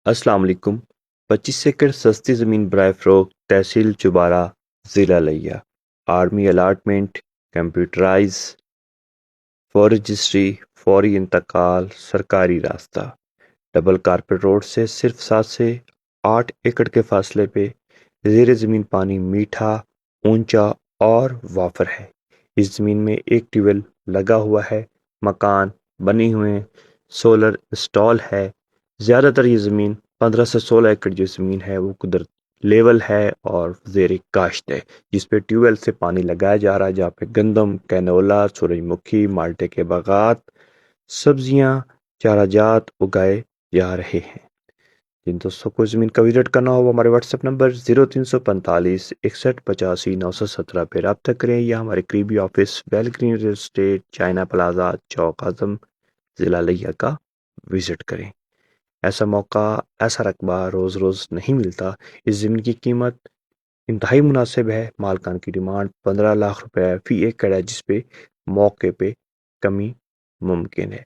السلام علیکم۔ 25 ایکڑ سستی زمین برائے فروخت، تحصیل چبارہ، ضلع لیا۔ آرمی الاٹمنٹ، کمپیوٹرائز، فورسٹری، فوری انتقال، سرکاری راستہ۔ ڈبل کارپیٹ روڈ سے صرف 7 سے 8 ایکڑ کے فاصلے پہ زیر زمین پانی میٹھا، اونچا اور وافر ہے۔ اس زمین میں ایک ٹیوب ویل لگا ہوا ہے، مکان بنے ہوئے ہیں، سولر اسٹال ہے۔ زیادہ تر یہ زمین 15 سے 16 ایکڑ جو زمین ہے وہ قدرت لیول ہے اور زیر کاشت ہے، جس پہ ٹیوب ویل سے پانی لگایا جا رہا ہے، جہاں پہ گندم، کینولا، سورج مکھی، مالٹے کے باغات، سبزیاں، چارہ جات اگائے جا رہے ہیں۔ جن دوستوں کو زمین کا وزٹ کرنا ہو وہ ہمارے واٹس ایپ نمبر 0345 61 85 917 پہ رابطہ کریں، یا ہمارے قریبی office Well Green Real Estate, China Plaza, Chowk Azam, ضلع لیا کا وزٹ کریں۔ ایسا موقع، ایسا رقبہ روز روز نہیں ملتا۔ اس زمین کی قیمت انتہائی مناسب ہے۔ مالکان کی ڈیمانڈ 15 لاکھ روپے فی ایکڑ ہے، جس پہ موقع پہ کمی ممکن ہے۔